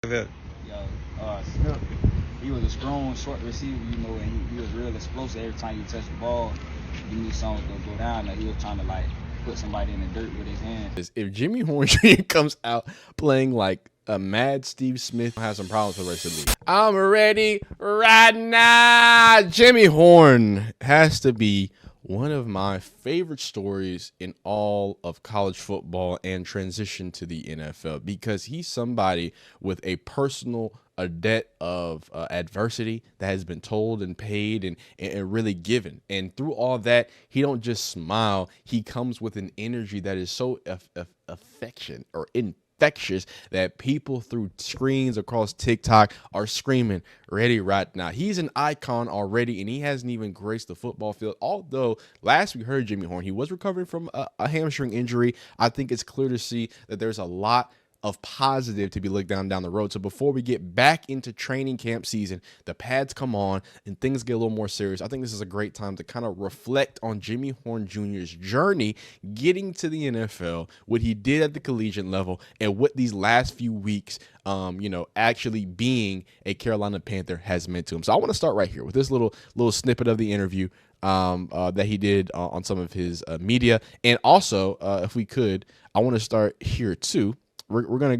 Yo, Smith, he was a strong, short receiver, and he was real explosive. Every time you touch the ball, you knew something was gonna go down. Like he was trying to put somebody in the dirt with his hand. If Jimmy Horn Jr. comes out playing like a mad Steve Smith, has some problems for the rest of the league. I'm ready right now. Jimmy Horn has to be one of my favorite stories in all of college football and transition to the NFL, because he's somebody with a debt of adversity that has been told and paid and really given. And through all that, he don't just smile. He comes with an energy that is so infectious that people through screens across TikTok are screaming ready right now. He's an icon already, and he hasn't even graced the football field. Although last we heard Jimmy Horn, he was recovering from a hamstring injury. I think it's clear to see that there's a lot of positive to be looked down the road. So before we get back into training camp season, the pads come on and things get a little more serious. I think this is a great time to kind of reflect on Jimmy Horn Jr.'s journey getting to the NFL, what he did at the collegiate level, and what these last few weeks, actually being a Carolina Panther has meant to him. So I want to start right here with this little snippet of the interview that he did on some of his media. And also, if we could, I want to start here too. We're gonna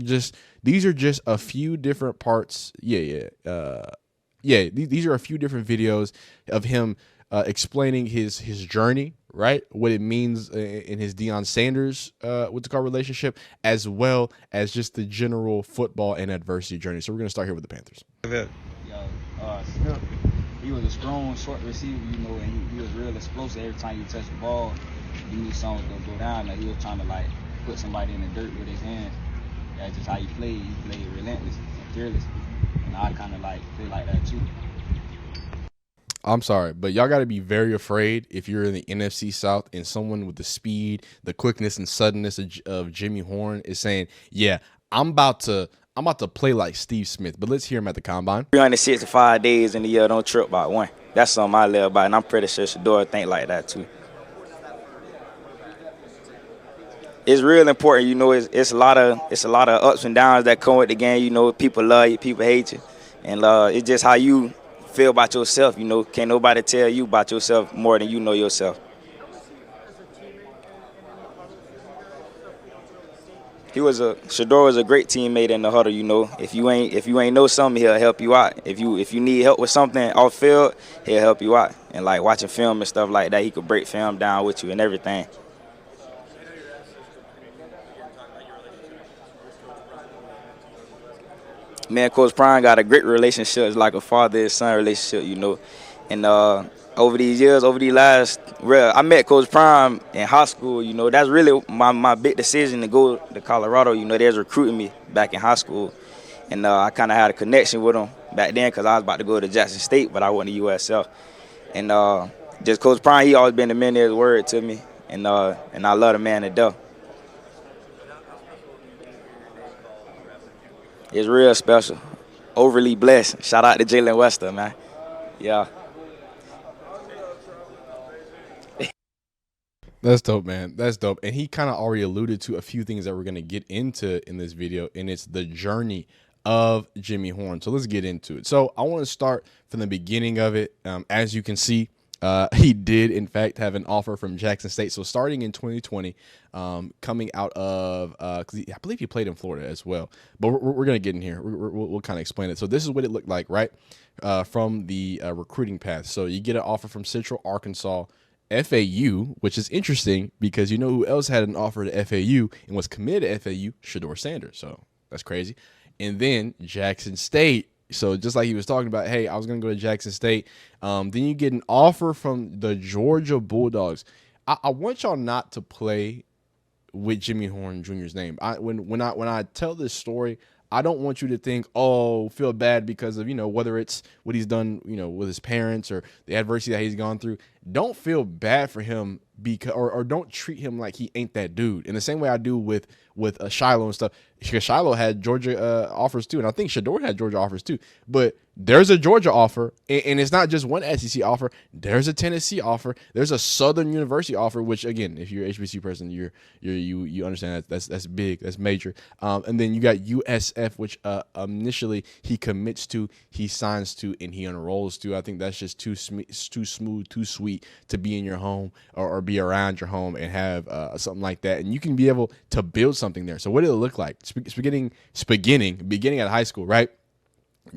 these are just a few different parts. These are a few different videos of him explaining his journey, right? What it means in his Deion Sanders with the car relationship, as well as just the general football and adversity journey. So we're gonna start here with the Panthers. Yo, Smith, he was a strong, short receiver, and he was real explosive. Every time you touch the ball, you knew something was gonna go down. Like he was trying to put somebody in the dirt with his hand. That's just how he played. He played relentless and fearless. And I kind of play like that too. I'm sorry, but y'all got to be very afraid if you're in the NFC South and someone with the speed, the quickness, and suddenness of Jimmy Horn is saying, "Yeah, I'm about to play like Steve Smith." But let's hear him at the combine. 365 days in the year, don't trip by one. That's something I live by, and I'm pretty sure Shador think like that too. It's real important, it's a lot of ups and downs that come with the game. People love you, people hate you, and it's just how you feel about yourself. Can't nobody tell you about yourself more than you know yourself. Shador was a great teammate in the huddle. If you ain't know something, he'll help you out. If you need help with something off field, he'll help you out. And watching film and stuff like that, he could break film down with you and everything. Man, Coach Prime got a great relationship. It's like a father and son relationship, And over these years, I met Coach Prime in high school. That's really my big decision to go to Colorado. They was recruiting me back in high school. And I kind of had a connection with him back then because I was about to go to Jackson State, but I went to USF. And just Coach Prime, he always been a man of his word to me. And I love the man to death. It's real special. Overly blessed. Shout out to Jalen Wester, man. Yeah. That's dope, man. That's dope. And he kind of already alluded to a few things that we're going to get into in this video, and it's the journey of Jimmy Horn. So let's get into it. So I want to start from the beginning of it. As you can see, he did, in fact, have an offer from Jackson State. So starting in 2020, coming out of, because I believe he played in Florida as well. But we're going to get in here. We'll kind of explain it. So this is what it looked like, right, from the recruiting path. So you get an offer from Central Arkansas, FAU, which is interesting because you know who else had an offer to FAU and was committed to FAU? Shador Sanders. So that's crazy. And then Jackson State. So just like he was talking about, hey, I was going to go to Jackson State. Then you get an offer from the Georgia Bulldogs. I want y'all not to play with Jimmy Horn Jr.'s name. When I tell this story, I don't want you to think, oh, feel bad because of, whether it's what he's done, with his parents or the adversity that he's gone through. don't feel bad for him because or don't treat him like he ain't that dude. In the same way I do with Shiloh and stuff. Because Shiloh had Georgia offers too, and I think Shador had Georgia offers too. But there's a Georgia offer, and it's not just one SEC offer. There's a Tennessee offer. There's a Southern University offer, which again, if you're an HBCU person, you understand that's big, that's major. And then you got USF, which initially he commits to, he signs to, and he enrolls to. I think that's just too smooth, too sweet to be in your home or be around your home and have something like that, and you can be able to build something there. So what did it look like? Beginning at high school, right?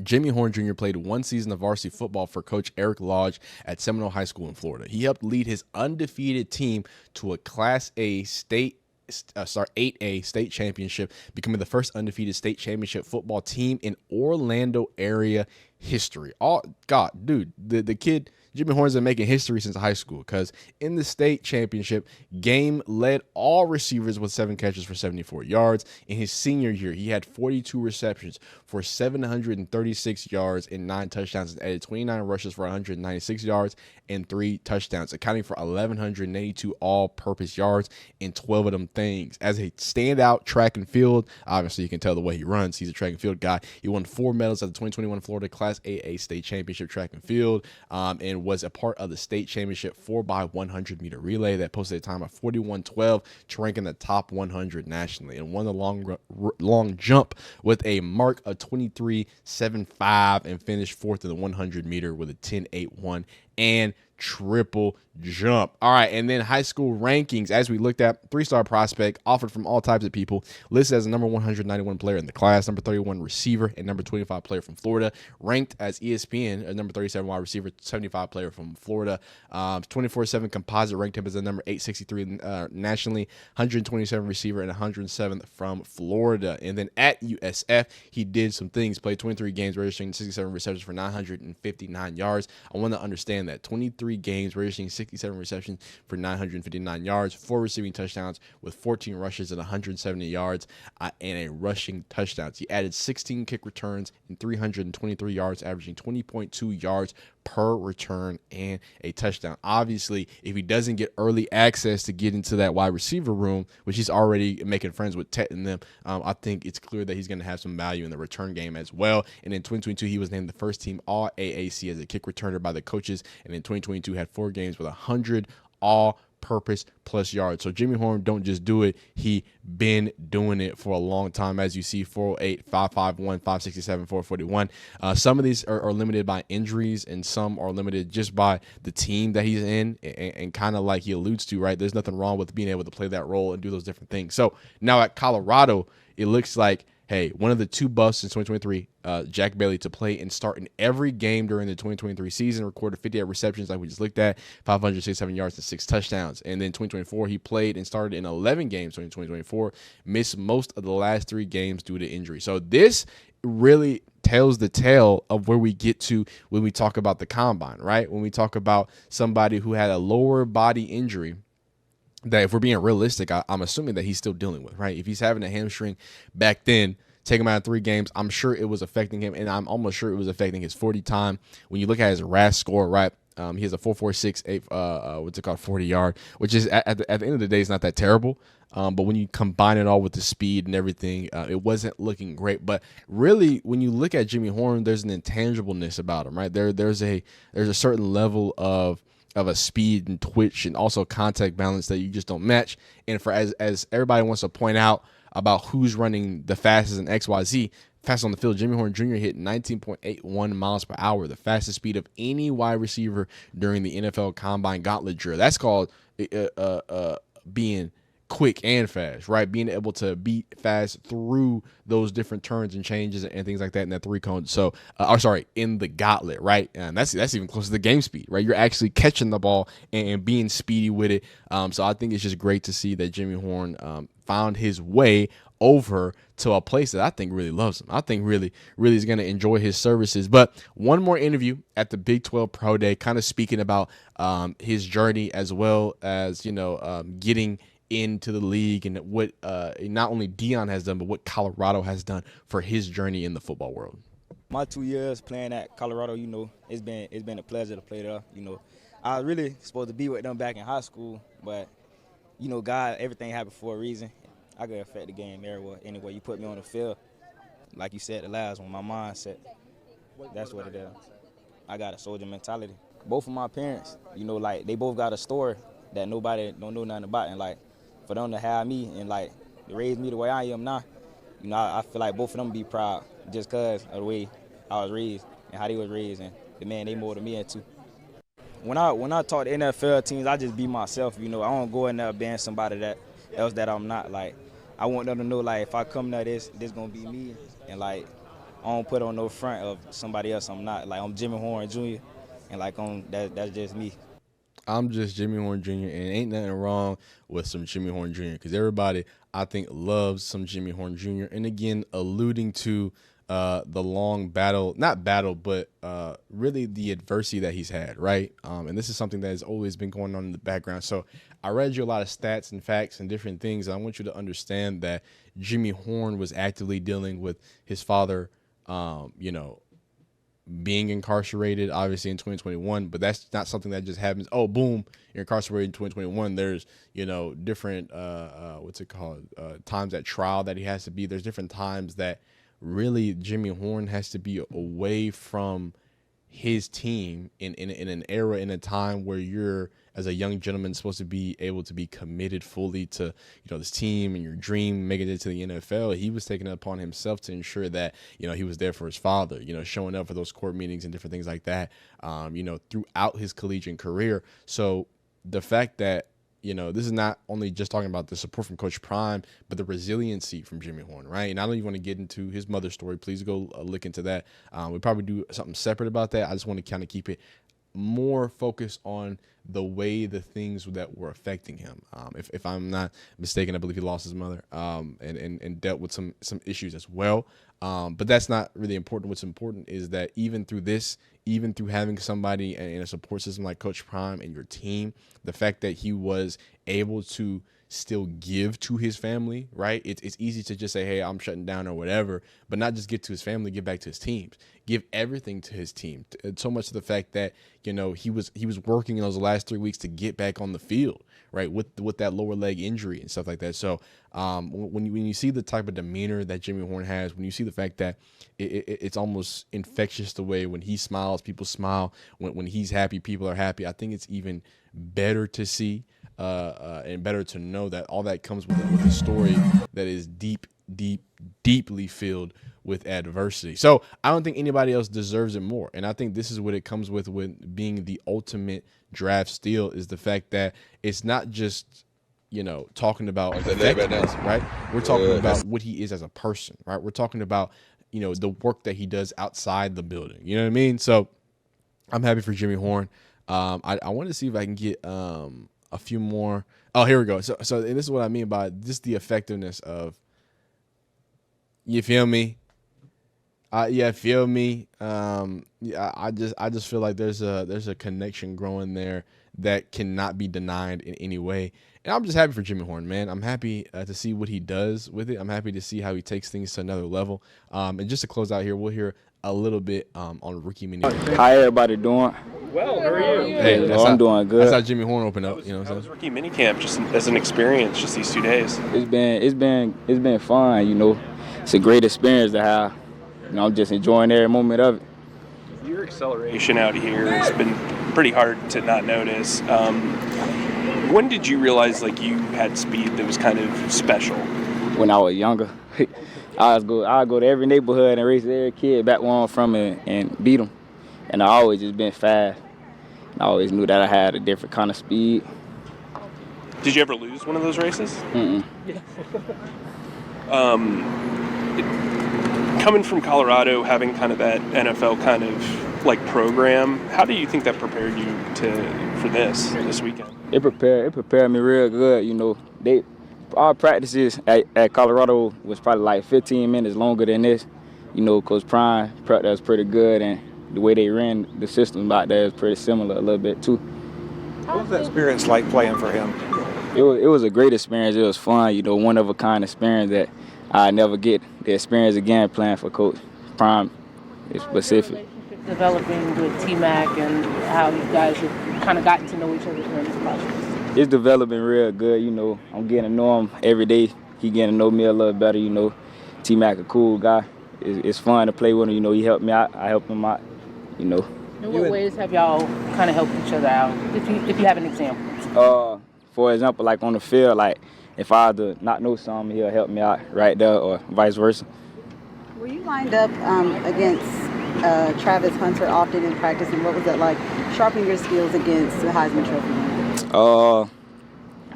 Jimmy Horn Jr. played one season of varsity football for Coach Eric Lodge at Seminole High School in Florida. He helped lead his undefeated team to a Class A 8A state championship, becoming the first undefeated state championship football team in Orlando area history. The kid Jimmy Horn's been making history since high school, because in the state championship game, led all receivers with 7 catches for 74 yards. In his senior year, he had 42 receptions for 736 yards and 9 touchdowns, and added 29 rushes for 196 yards and 3 touchdowns, accounting for 1,182 all-purpose yards in 12 of them things. As a standout track and field, obviously you can tell the way he runs, he's a track and field guy. He won 4 medals at the 2021 Florida Class AA State Championship track and field, and was a part of the state championship 4x100 meter relay that posted a time of 41:12 to rank in the top 100 nationally, and won the long jump with a mark of 23.75 and finished 4th in the 100 meter with a 10.81 and triple jump. All right, and then high school rankings, as we looked at, 3-star prospect, offered from all types of people, listed as the number 191 player in the class, number 31 receiver, and number 25 player from Florida, ranked as ESPN a number 37 wide receiver, 75 player from Florida, 24/7 composite ranked him as the number 863 nationally, 127 receiver, and 107th from Florida. And then at USF, he did some things, played 23 games, registering 67 receptions for 959 yards. I want to understand that 23 games, registering 67 receptions for 959 yards, 4 receiving touchdowns with 14 rushes and 170 yards, and a rushing touchdowns. He added 16 kick returns and 323 yards, averaging 20.2 yards per return and a touchdown. Obviously, if he doesn't get early access to get into that wide receiver room, which he's already making friends with Tet and them, I think it's clear that he's going to have some value in the return game as well. And in 2022, he was named the first team All AAC as a kick returner by the coaches, and in 2022 had 4 games with 100 all-purpose plus yards. So Jimmy Horn don't just do it, he been doing it for a long time. As you see, 408, 551, 567, 441. Some of these are limited by injuries, and some are limited just by the team that he's in, and kind of like he alludes to, right? There's nothing wrong with being able to play that role and do those different things. So now at Colorado, it looks like, hey, one of the 2 busts in 2023, Jack Bailey, to play and start in every game during the 2023 season, recorded 58 receptions like we just looked at, 567 yards and 6 touchdowns. And then 2024, he played and started in 11 games during 2024, missed most of the last 3 games due to injury. So this really tells the tale of where we get to when we talk about the combine, right? When we talk about somebody who had a lower body injury, that if we're being realistic, I'm assuming that he's still dealing with, right? If he's having a hamstring back then, take him out of 3 games, I'm sure it was affecting him, and I'm almost sure it was affecting his 40 time. When you look at his RAS score, right, he has a 4.46 40 yard, which is at the end of the day, it's not that terrible. But when you combine it all with the speed and everything, it wasn't looking great. But really, when you look at Jimmy Horn, there's an intangibleness about him, right? There's a certain level of a speed and twitch and also contact balance that you just don't match. And for as everybody wants to point out about who's running the fastest in XYZ, fast on the field, Jimmy Horn Jr. hit 19.81 miles per hour, the fastest speed of any wide receiver during the NFL Combine Gauntlet drill. That's called being quick and fast, right? Being able to beat fast through those different turns and changes and things like that in that 3 cone. So, in the gauntlet, right? And that's even closer to the game speed, right? You're actually catching the ball and being speedy with it. So I think it's just great to see that Jimmy Horn found his way over to a place that I think really loves him. I think really is going to enjoy his services. But one more interview at the Big 12 Pro Day, kind of speaking about his journey, as well as, getting into the league and what not only Deion has done, but what Colorado has done for his journey in the football world. My 2 years playing at Colorado, it's been a pleasure to play there. I was really supposed to be with them back in high school, but, you know, God, everything happened for a reason. I could affect the game everywhere. Anyway, you put me on the field, like you said the last one, my mindset, that's what it is. I got a soldier mentality. Both of my parents, you know, like, they both got a story that nobody don't know nothing about. And, like, for them to have me and, like, raise me the way I am now, you know, I feel like both of them be proud just because of the way I was raised and how they was raised and the man they molded me into. When I talk to NFL teams, I just be myself, you know. I don't go in there being somebody else that I'm not. Like, I want them to know, like, if I come to this gonna be me. And, like, I don't put on no front of somebody else I'm not. Like, I'm Jimmy Horn Jr. and, like, that's just me. I'm just Jimmy Horn Jr. and ain't nothing wrong with some Jimmy Horn Jr. because everybody, I think, loves some Jimmy Horn Jr. And again, alluding to the long battle, not battle, but really the adversity that he's had, right? And this is something that has always been going on in the background. So I read you a lot of stats and facts and different things. And I want you to understand that Jimmy Horn was actively dealing with his father, you know, being incarcerated, obviously in 2021, but that's not something that just happens. Oh, boom, you're incarcerated in 2021. There's, you know, different, what's it called? Times at trial that he has to be. There's different times that really Jimmy Horn has to be away from his team in an era, in a time where you're, as a young gentleman, supposed to be able to be committed fully to, you know, this team and your dream, making it to the NFL. He was taking it upon himself to ensure that, you know, he was there for his father, you know, showing up for those court meetings and different things like that, you know, throughout his collegiate career. So the fact that, you know, this is not only just talking about the support from Coach Prime, but the resiliency from Jimmy Horn, right? And I don't even want to get into his mother's story. Please go look into that. We probably do something separate about that. I just want to kind of keep it more focused on the way the things that were affecting him. If I'm not mistaken, I believe he lost his mother and dealt with some issues as well. But that's not really important. What's important is that even through this, even through having somebody in a support system like Coach Prime and your team, the fact that he was able to still give to his family, right? It's easy to just say, hey, I'm shutting down or whatever, but not just give to his family, give back to his teams, give everything to his team. So much to the fact that, you know, he was working in those last 3 weeks to get back on the field, right? With that lower leg injury and stuff like that. So when you see the type of demeanor that Jimmy Horn has, when you see the fact that it's almost infectious, the way when he smiles, people smile. When he's happy, people are happy. I think it's even better to see and better to know that all that comes with a story that is deeply filled with adversity. So I don't think anybody else deserves it more. And I think this is what it comes with being the ultimate draft steal, is the fact that it's not just, you know, talking about effectiveness, right? We're talking about what he is as a person, right? We're talking about, you know, the work that he does outside the building. You know what I mean? So I'm happy for Jimmy Horn. I want to see if I can get a few more. Oh, here we go. So and this is what I mean by just the effectiveness of, you feel me? Yeah, feel me. Yeah, I just feel like there's a connection growing there that cannot be denied in any way. And I'm just happy for Jimmy Horn, man. I'm happy to see what he does with it. I'm happy to see how he takes things to another level. And just to close out here, we'll hear a little bit on rookie mini. How everybody doing? Well, how are you? Hey, I'm doing good. That's how Jimmy Horn opened up. You know what I'm saying? Rookie minicamp, just as an experience, just these 2 days. It's been fun, you know. It's a great experience to have. You know, I'm just enjoying every moment of it. Your acceleration out here has been pretty hard to not notice. When did you realize like you had speed that was kind of special? When I was younger, I'd go to every neighborhood and race every kid back where I'm from and beat them. And I always just been fast. I always knew that I had a different kind of speed. Did you ever lose one of those races? Mm-mm. Coming from Colorado, having kind of that NFL kind of like program, how do you think that prepared you for this weekend? It prepared me real good. You know, our practices at Colorado was probably like 15 minutes longer than this. You know, Coach Prime prepped us pretty good, and the way they ran the system out there is pretty similar a little bit too. What was that experience like playing for him? It was a great experience. It was fun. You know, one of a kind experience that I never get the experience again playing for Coach Prime. It's specific. developing with T-Mac and how you guys have kind of gotten to know each other during this process? It's developing real good. You know, I'm getting to know him every day. He getting to know me a little better. You know, T-Mac a cool guy. It's fun to play with him. You know, he helped me out. I helped him out. You know. In what ways have y'all kind of helped each other out? If you have an example. For example, like on the field, like if I had to not know something, he'll help me out right there, or vice versa. Were you lined up against Travis Hunter often in practice, and what was that like, sharpening your skills against the Heisman Trophy?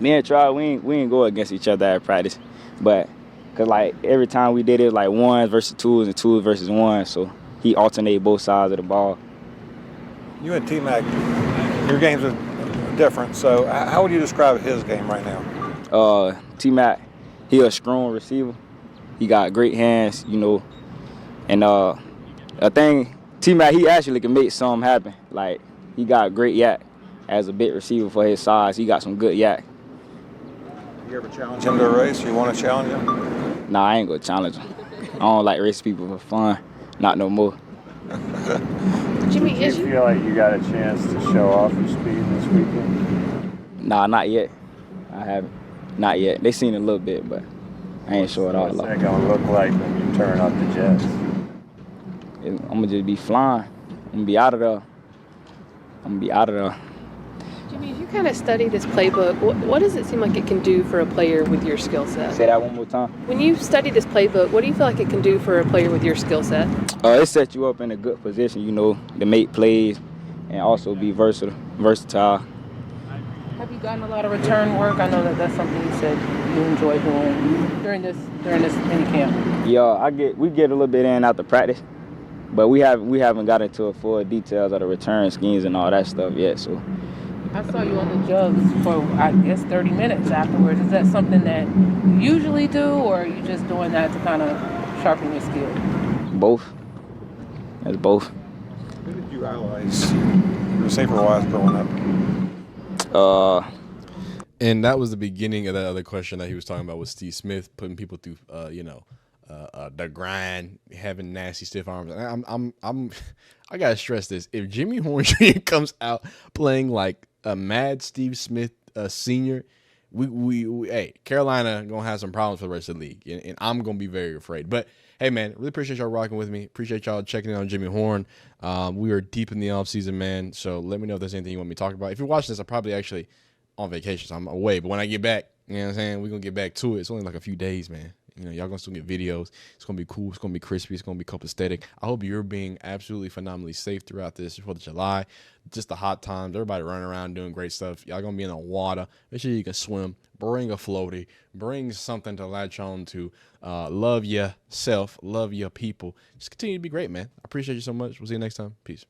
Me and Trav, we ain't go against each other at practice, but cause like every time we did it, like ones versus twos and twos versus ones, so he alternated both sides of the ball. You and T-Mac, your games are different, so how would you describe his game right now? T-Mac, he a strong receiver. He got great hands, you know, and a thing, T-Mac, he actually can make something happen. Like, he got great yak as a big receiver for his size. He got some good yak. You ever challenge him to a race? You want to challenge him? Nah, I ain't gonna challenge him. I don't like race people for fun. Not no more. Jimmy, Do you feel like you got a chance to show off your speed this weekend? Nah, not yet. I haven't. Not yet. They seen it a little bit, but I ain't sure it all. What's that gonna look like when you turn up the jets? I'm gonna just be flying. I'm gonna be out of there. Jimmy, as you kind of study this playbook, what does it seem like it can do for a player with your skill set? Say that one more time. When you study this playbook, what do you feel like it can do for a player with your skill set? It sets you up in a good position, you know, to make plays and also be versatile. Have you gotten a lot of return work? I know that's something you said you enjoy doing during this minicamp. Yeah, we get a little bit in after practice, but we haven't got into the full details of the return schemes and all that stuff yet. So I saw you on the jugs for, I guess, 30 minutes afterwards. Is that something that you usually do, or are you just doing that to kind of sharpen your skill? Both. It's both. Who did you idolize receiver-wise growing up? And that was the beginning of that other question that he was talking about with Steve Smith, putting people through, the grind, having nasty stiff arms. And I gotta stress this: if Jimmy Horn Jr. comes out playing like a mad Steve Smith senior, hey, Carolina gonna have some problems for the rest of the league, and I'm gonna be very afraid. But hey, man, really appreciate y'all rocking with me. Appreciate y'all checking in on Jimmy Horn. We are deep in the offseason, man. So let me know if there's anything you want me to talk about. If you're watching this, I'm probably actually on vacation, so I'm away. But when I get back, you know what I'm saying, we're gonna get back to it. It's only like a few days, man. You know, y'all gonna still get videos. It's gonna be cool. It's gonna be crispy. It's gonna be copacetic. I hope you're being absolutely phenomenally safe throughout this 4th of July. Just the hot times. Everybody running around doing great stuff. Y'all gonna be in the water. Make sure you can swim. Bring a floaty. Bring something to latch on to. Love yourself. Love your people. Just continue to be great, man. I appreciate you so much. We'll see you next time. Peace.